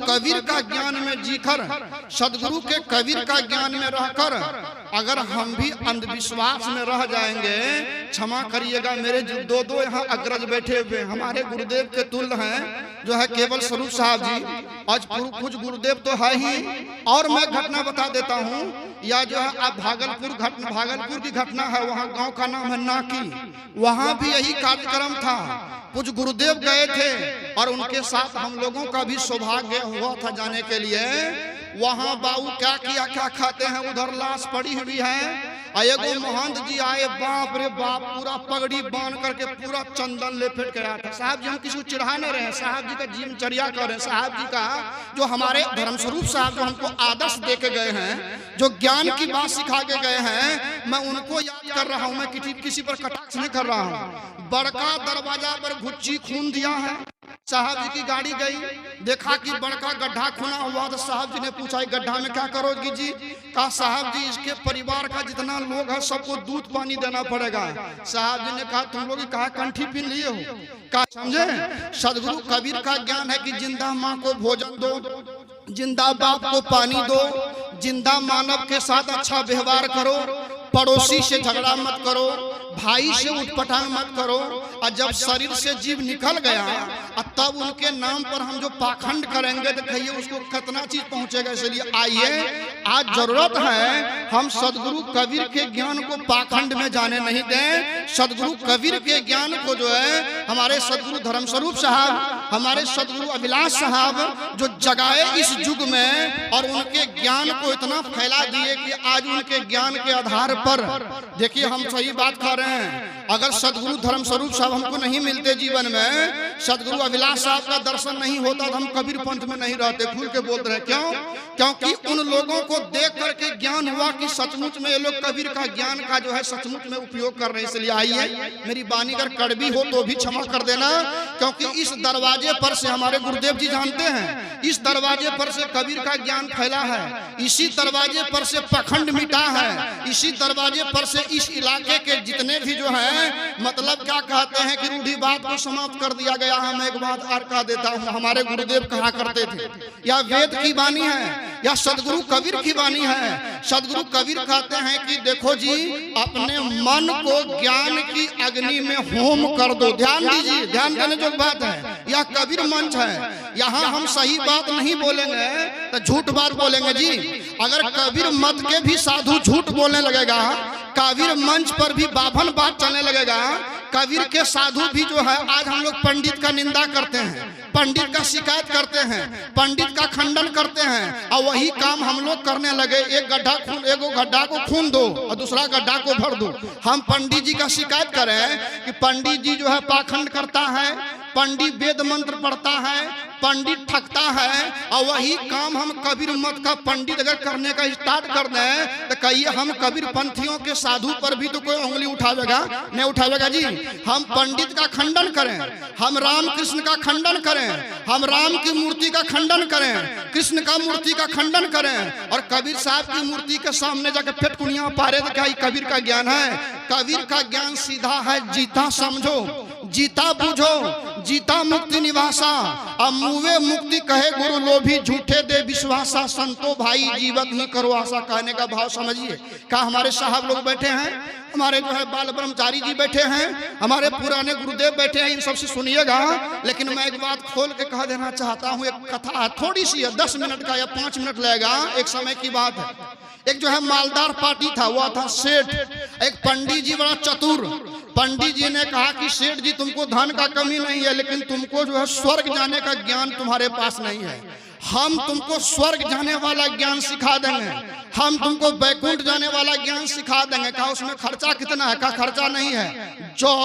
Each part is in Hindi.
कबीर का ज्ञान में जीकर, सदगुरु के कबीर का ज्ञान में रहकर अगर हम भी अंधविश्वास में रह जाएंगे, क्षमा करिएगा मेरे जो दो यहाँ अग्रज बैठे हुए हमारे गुरुदेव के तुल्य हैं, जो है केवल स्वरूप साहब जी, आज कुछ गुरुदेव तो है ही। और मैं घटना बता देता हूँ, या जो है आप भागलपुर की घटना है, वहाँ गांव का नाम है नाकी, वहाँ भी यही कार्यक्रम था। कुछ गुरुदेव गए थे और उनके साथ हम लोगों का भी सौभाग्य हुआ था जाने के लिए। वहाँ बाबू क्या किया, क्या खाते हैं, उधर लाश पड़ी हुई है। एगो महंत जी आए, बाप रे बाप, पूरा पगड़ी बांध करके पूरा चंदन लेपेट के आया था। साहब जी हम किसी को चिढ़ा नहीं रहे, साहब जी का जीवनचर्या कर रहे हैं। साहब जी का जो हमारे धर्म स्वरूप साहब जो हमको आदर्श दे के गए हैं, जो ज्ञान की बात सिखा के गए हैं, मैं उनको याद कर रहा हूँ। मैं किसी पर कटाक्ष नहीं कर रहा हूँ। बड़का दरवाजा पर घुच्ची खून दिया है। साहब जी की गाड़ी गई, देखा कि बड़का गड्ढा खुना हुआ, तो साहब जी ने पूछा गड्ढा में क्या करोगी जी? कहा साहब जी इसके परिवार का जितना लोग है सबको दूध पानी देना पड़ेगा। साहब जी ने कहा तुम लोग कहा कंठी पीन लिए हो, कहा समझे? सदगुरु कबीर का ज्ञान है कि जिंदा माँ को भोजन दो, जिंदा बाप को पानी दो, जिंदा मानव के साथ अच्छा व्यवहार करो, पड़ोसी से झगड़ा मत करो, भाई से उठपटांग मत करो। और जब शरीर से जीव निकल गया तब उनके नाम पर हम जो पाखंड करेंगे तो कहिए उसको कितना चीज पहुंचेगा। इसलिए आइए, आज जरूरत है हम सदगुरु कबीर के ज्ञान को पाखंड में जाने नहीं दें। सदगुरु कबीर के ज्ञान को जो है हमारे सदगुरु धर्म स्वरूप साहब, हमारे सदगुरु अभिलाष साहब जो जगाए इस युग में, और उनके ज्ञान को इतना फैला दिए कि आज उनके ज्ञान के आधार पर देखिए हम सही बात कर रहे हैं। अगर सदगुरु धर्म स्वरूप साहब हमको नहीं मिलते जीवन में, सदगुरु अभिलाष साहब का दर्शन नहीं होता, तो हम कबीर पंथ में नहीं रहते। खुल के बोल रहे क्यों? क्योंकि उन लोगों को देख करके ज्ञान हुआ कि सचमुच में ये लोग कबीर का ज्ञान का जो है सचमुच में उपयोग कर रहे हैं। इसलिए आइए, मेरी बानी अगर कड़वी हो तो भी क्षमा कर देना, क्योंकि इस दरवाजे पर से हमारे गुरुदेव जी जानते हैं, इस दरवाजे पर से कबीर का ज्ञान फैला है, इसी दरवाजे पर से पखंड मिटा है, इसी दरवाजे पर से इस इलाके के जितने भी जो है मतलब क्या कहते हैं कि रूढ़िवाद को समाप्त कर दिया गया है। मैं एक बात और कह देता हूँ, हमारे गुरुदेव कहा करते थे, या वेद की वाणी है या सदगुरु कबीर की वाणी है। सदगुरु कबीर कहते हैं कि देखो जी, अपने मन को ज्ञान की अग्नि में होम कर दो। ध्यान दीजिए, ध्यान देने जो बात है, यह कबीर मंच है। यहाँ हम सही बात नहीं बोलेंगे तो झूठ बात बोलेंगे जी। अगर कबीर मत के भी साधु झूठ बोलने लगेगा, कबीर मंच पर भी बाभन बात चलने लगेगा, कबीर के साधु भी जो है, आज हम लोग पंडित का निंदा करते हैं, पंडित का शिकायत करते हैं, पंडित का खंडन करते हैं, और वही काम हम लोग करने लगे। एक गड्ढा को खून दो और दूसरा गड्ढा को भर दो। हम पंडित जी का शिकायत करें कि पंडित जी जो है पाखंड करता है, पंडित वेद मंत्र पढ़ता है, पंडित ठगता है, और वही काम हम कबीर मत का पंडित अगर करने का स्टार्ट कर दें तो कहिए हम कबीर पंथियों के साधु पर भी तो कोई उंगली उठावेगा? नहीं उठावेगा जी। हम पंडित का खंडन करें, हम राम कृष्ण का खंडन करें, हम राम की मूर्ति का खंडन करें, कृष्ण का मूर्ति का खंडन करें, और कबीर साहब की मूर्ति के सामने जाकर पेटकुनिया पारे तो क्या कबीर का ज्ञान है? कबीर का ज्ञान सीधा है, जीता समझो, जीता बुझो, जीता मुक्ति निवासा, अब मुवे मुक्ति कहे गुरु लोभी, झूठे दे विश्वासा, संतो भाई जीवत ही करो आशा। कहने का भाव समझिए। क्या हमारे साहब लोग बैठे हैं, हमारे जो है बाल ब्रह्मचारी जी बैठे हैं, हमारे पुराने गुरुदेव बैठे हैं, इन सबसे सुनिएगा। लेकिन मैं एक बात खोल के कह देना चाहता हूँ, एक कथा थोड़ी सी है, 10 मिनट का या 5 मिनट लगेगा, एक समय की बात है। एक जो है मालदार पार्टी था, हुआ था सेठ। एक पंडित जी बड़ा चतुर, पंडित जी ने कहा कि सेठ जी तुमको धन का कमी नहीं है, लेकिन तुमको जो है स्वर्ग जाने का ज्ञान तुम्हारे पास नहीं है। हम तुमको स्वर्ग जाने वाला ज्ञान सिखा देंगे, हम तुमको बैकुंठ जाने वाला ज्ञान सिखा देंगे। कहा उसमें खर्चा कितना है? कहा खर्चा नहीं है, जौ,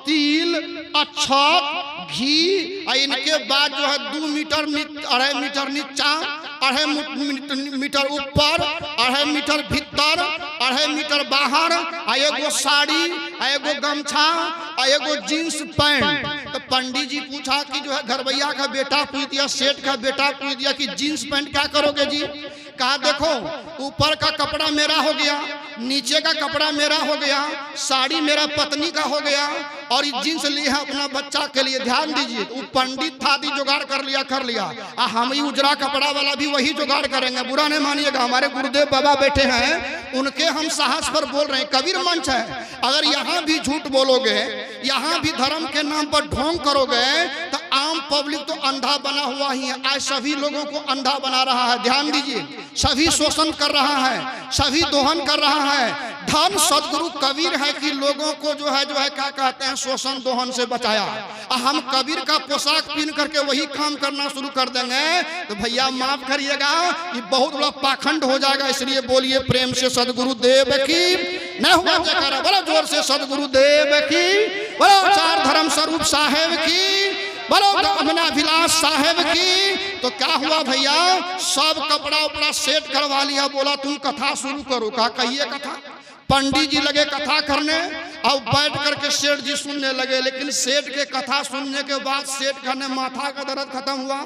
तिल, अक्षत, घी, और इनके बाद जो है 2 मीटर 2.5 मीटर नीचा, 2.5 मीटर ऊपर, 2.5 मीटर भीतर, 2.5 मीटर बाहर, एगो साड़ी, एगो गमछा, एगो जींस पैंट। तो पंडित जी पूछा कि जो है घरवैया का बेटा पूछ दिया, सेठ का बेटा पूछ दिया कि जींस पैंट क्या करोगे जी? कहा देखो, ऊपर का कपड़ा मेरा हो गया, नीचे का कपड़ा मेरा हो गया, साड़ी मेरा पत्नी का हो गया, और ये जींस ली है अपना बच्चा के लिए। ध्यान दीजिए, वो पंडित था दी जुगाड़ कर लिया। हम ही उजरा कपड़ा वाला भी वही जुगाड़ करेंगे, बुरा नहीं मानिएगा। हमारे गुरुदेव बाबा बैठे हैं, उनके हम साहस पर बोल रहे हैं। कबीर मंच है, अगर यहाँ भी झूठ बोलोगे, यहाँ भी धर्म के नाम पर ढोंग करोगे तो आम पब्लिक तो अंधा बना हुआ ही है। आज सभी लोगों को अंधा बना रहा है। ध्यान दीजिए, सभी शोषण कर रहा है, सभी दोहन कर रहा है। धन सदगुरु कबीर है कि लोगों को जो है क्या कहते हैं, शोषण दोहन से बचाया। हम कबीर का पोशाक पहन करके वही काम करना शुरू कर देंगे तो भैया माफ करिएगा, ये बहुत बड़ा पाखंड हो जाएगा। इसलिए बोलिए प्रेम से सदगुरु देव की। न हुआ जयकारा, बोलो जोर से सदगुरु देव की, बोलो चार धर्म स्वरूप साहेब की, बोलो अभिलाष साहेब की। तो क्या हुआ भैया, सब कपड़ा उपड़ा सेट करवा लिया। बोला तुम कथा शुरू करो। कहा कहिए कथा। पंडित जी लगे कथा करने, अब बैठ करके सेठ जी सुनने लगे। लेकिन सेठ के कथा सुनने के बाद सेठ का न माथा का दर्द खत्म हुआ,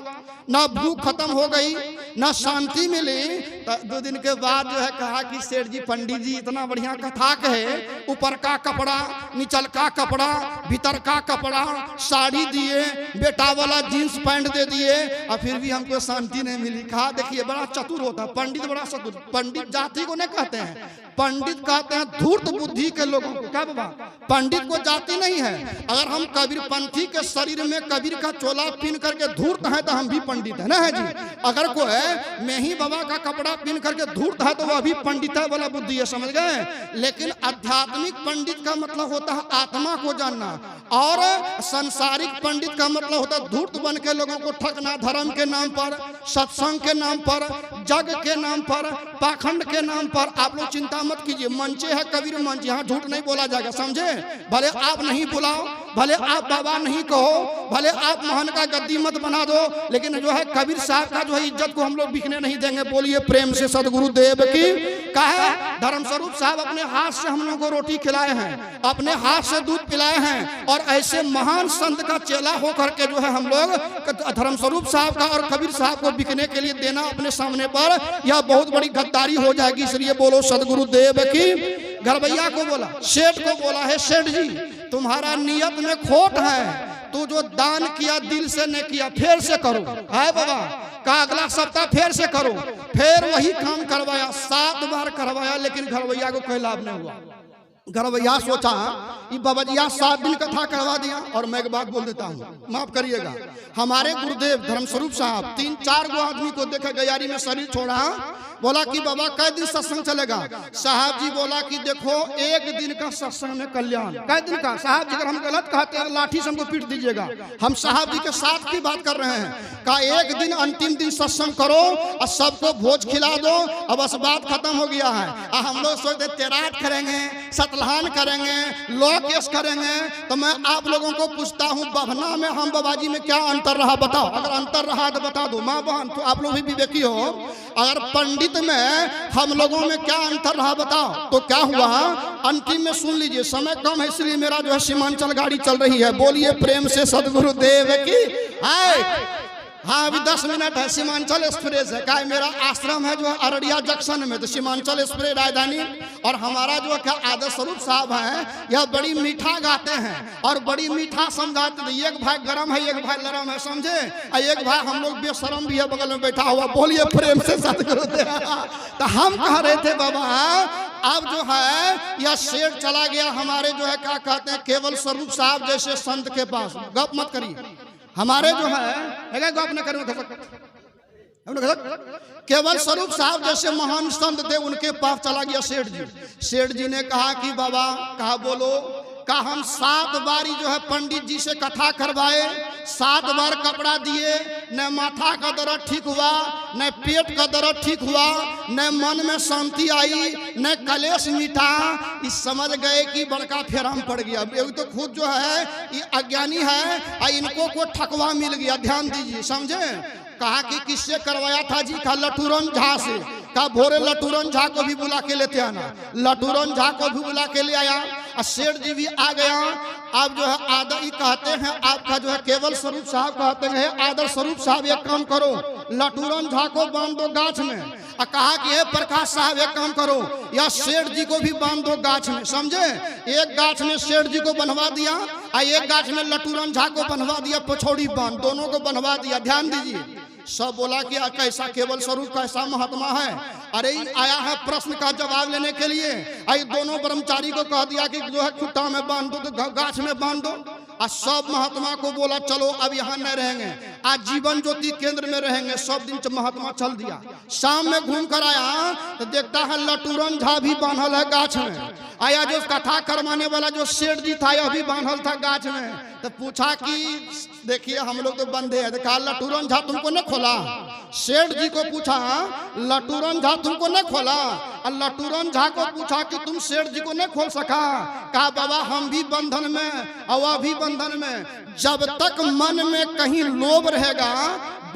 ना भूख खत्म हो गई, ना शांति मिली। तो 2 दिन के बाद जो है कहा कि सेठ जी पंडित जी इतना बढ़िया कथा कहे, ऊपर का कपड़ा, नीचल का कपड़ा, भीतर का कपड़ा, साड़ी दिए, बेटा वाला जींस पैंट दे दिए, और फिर भी हमको शांति नहीं मिली। कहा देखिए बड़ा चतुर होता पंडित, बड़ा चतुर। पंडित जाति को नहीं कहते हैं, पंडित कहते हैं धूर्त बुद्धि के लोगों को। क्या बाबा, पंडित को जाति नहीं है। अगर हम कबीर पंथी के शरीर में कबीर का चोला पहन करके धूर्त है तो हम भी पंडित है ना है जी। अगर कोई मैं ही बाबा का कपड़ा पहन करके धूर्त है तो वह भी पंडित है वाला बुद्धि है, समझ गए। लेकिन आध्यात्मिक पंडित का मतलब होता है आत्मा को जानना, और संसारिक पंडित का मतलब होता है धूर्त बन के लोगों को ठगना, धर्म के नाम पर, सत्संग के नाम पर, जग के नाम पर, पाखंड के नाम पर। आप लोग चिंता मत कीजिए, मंचे है कबीर मंच, यहाँ झूठ नहीं बोला जाएगा, समझे। भले आप नहीं बुलाओ, भले आप बाबा नहीं कहो, भले आप महान का गद्दी मत बना दो, लेकिन जो है कबीर साहब का जो है इज्जत को हम लोग बिकने नहीं देंगे। बोलिए प्रेम से सदगुरु देव की। कहे धर्म स्वरूप साहब अपने हाथ से हम लोग को रोटी खिलाए हैं, अपने हाथ से दूध पिलाए हैं, और ऐसे महान संत का चेला होकर के जो है हम लोग धर्म स्वरूप साहब का और कबीर साहब को बिकने के लिए देना अपने सामने पर, यह बहुत बड़ी गद्दारी हो जाएगी। इसलिए बोलो सदगुरु देव की। घरभैया को बोला, सेठ को बोला है, सेठ जी तुम्हारा नियत में खोट है, तू जो दान किया दिल से नहीं किया, फिर से करो। है बाबा का अगला सप्ताह फिर से करो। फिर वही काम करवाया, 7 बार करवाया, लेकिन घरभैया को कोई लाभ नहीं हुआ। घरभैया सोचा कि बाबा जी 7 दिन कथा करवा दिया। और मैं एक बात बोल देता हूँ, माफ करिएगा, हमारे गुरुदेव धर्म स्वरूप साहब 3-4 गो आदमी को देखा गयारी में शरीर छोड़ा, बोला कि बाबा कै दिन सत्संग चलेगा। साहब जी बोला कि देखो 1 दिन का सत्संग में कल्याण। कै दिन का? साहब जी अगर हम गलत कहते हैं लाठी से हमको पीट दीजिएगा, हम साहब जी के साथ की बात कर रहे हैं। का 1 दिन अंतिम दिन सत्संग करो और सबको भोज खिला दो, अब बस बात खत्म हो गया है। हम लोग सोचते तेराट करेंगे, सतलहान करेंगे, लॉ केस करेंगे। तो मैं आप लोगों को पूछता हूँ, बभना में हम बाबाजी में क्या अंतर रहा बताओ। अगर अंतर रहा तो बता दो, माँ बहन तो आप लोग भी विवेकी हो। अगर पंडित में हम लोगों में क्या अंतर रहा बताओ। तो क्या हुआ अंतिम में सुन लीजिए, समय कम है इसलिए मेरा जो है सीमांचल गाड़ी चल रही है। बोलिए प्रेम से सदगुरु देव की। हाँ अभी 10 मिनट है, सीमांचल एक्सप्रेस है। क्या मेरा आश्रम है जो है अररिया जंक्शन में, तो सीमांचल एक्सप्रेस राजधानी। और हमारा जो क्या आदर्श स्वरूप साहब है, यह बड़ी मीठा गाते हैं और बड़ी मीठा समझाते हैं। एक भाई गरम है, एक भाई नरम है, समझे। और एक भाई हम लोग बेशरम भी है बगल में बैठा हुआ। बोलिए प्रेम से सदगुरु देव। तो हम कह रहे थे बाबा अब जो है यह सेठ चला गया हमारे जो है क्या कहते हैं केवल स्वरूप साहब जैसे संत के पास। गप मत करिए, हमारे जो है गप न करें, केवल स्वरूप साहब जैसे महान संत थे उनके पास चला गया सेठ जी। सेठ जी ने कहा कि बाबा कहा बोलो। का हम 7 बारी जो है पंडित जी से कथा करवाए, 7 बार कपड़ा दिए, न माथा का दर्द ठीक हुआ, न पेट का दर्द ठीक हुआ, न मन में शांति आई, न कलेश मिटा। इस समझ गए कि बड़का फेराम पड़ गया। ये तो खुद जो है ये अज्ञानी है और इनको को ठकवा मिल गया। ध्यान दीजिए, समझे। कहा कि किससे करवाया था जी? कहा लटूरन झा से। कहा भोरे लटूरन झा को भी बुला के लेते आना। लटूरन झा को भी बुला के ले आया और सेठ जी भी आ गया। आप जो है आदर कहते हैं, आपका जो है केवल स्वरूप साहब कहते हैं आदर स्वरूप साहब एक काम करो, लटूरन झा को बांध दो गाछ में और कहा कि हे प्रकाश साहब एक काम करो, या सेठ जी को भी बांध दो गाछ में, समझे। एक गाछ में सेठ जी को बनवा दिया और एक गाछ में लटूरन झा को बनवा दिया, पछौड़ी बांध, दोनों को बनवा दिया। ध्यान दीजिए, सब बोला कि कैसा केवल स्वरूप, कैसा महात्मा है। अरे आया है प्रश्न का जवाब लेने के लिए। आई दोनों ब्रह्मचारी को कह दिया कि जो है खुट्टा में बांध दो, तो गाछ में बांध दो। और सब महात्मा को बोला चलो अब यहाँ नहीं रहेंगे, आज जीवन ज्योति केंद्र में रहेंगे। सब दिन महात्मा चल दिया। शाम में घूम कर आया तो देखता है लटूरन झा भी बांधल है गाछ में। आया जो कथा करवाने वाला जो सेठ जी था यह भी बांधल था गाछ में। तो पूछा कि देखिए हम लोग तो बंधे हैं। कहा लटूरन झा तुमको नहीं खोला? सेठ जी को पूछा लटूरन झा तुमको नहीं खोला? और लटूरन झा को पूछा कि तुम सेठ जी को नहीं खोल सका? कहा बाबा हम भी बंधन में और वह भी बंधन में। जब तक मन में कहीं लोभ रहेगा,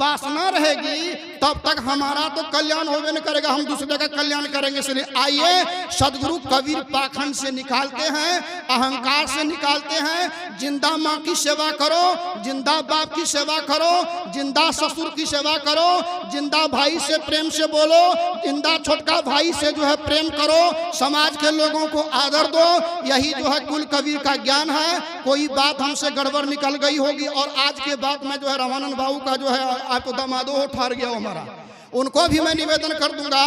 वासना रहेगी, तब तक हमारा तो कल्याण होवे नहीं करेगा, हम दूसरे का कल्याण करेंगे। इसलिए आइए सदगुरु कबीर पाखंड से निकालते हैं, अहंकार से निकालते हैं। जिंदा माँ की सेवा करो, जिंदा बाप की सेवा करो, जिंदा ससुर की सेवा करो, जिंदा भाई से प्रेम से बोलो, जिंदा छोटका भाई से जो है प्रेम करो, समाज के लोगों को आदर दो। यही जो है कुल कबीर का ज्ञान है। कोई बात हमसे गड़बड़ निकल गई होगी और आज के बाद में जो है रामानंद बाबू का जो है आपको दमादो हो ठार गया हमारा, उनको भी मैं निवेदन कर दूंगा।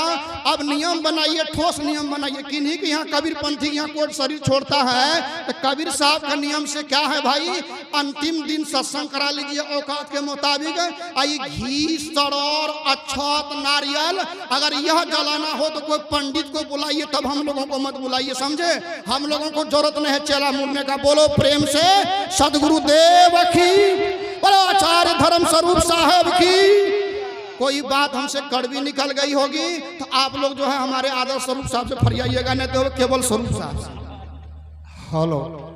अब नियम बनाइए, ठोस नियम बनाइए। किन्हीं के यहाँ कबीर पंथी यहाँ कोर्ट शरीर छोड़ता है तो कबीर साहब का नियम से क्या है भाई, अंतिम दिन सत्संग करा लीजिए औकात के मुताबिक। आई घी सड़ौर अक्षत नारियल अगर यह जलाना हो तो कोई पंडित को बुलाइए, तब हम लोगों को मत बुलाइए, समझे। हम लोगों को जरूरत नहीं है चेला मुड़ने का। बोलो प्रेम से सदगुरुदेव की, बोलो आचार्य धर्म स्वरूप साहब की। कोई बात हमसे कड़वी निकल गई होगी तो आप लोग जो है हमारे आदर्श स्वरूप साहब से फरियाइएगा, नहीं तो केवल स्वरूप साहब से। हेलो।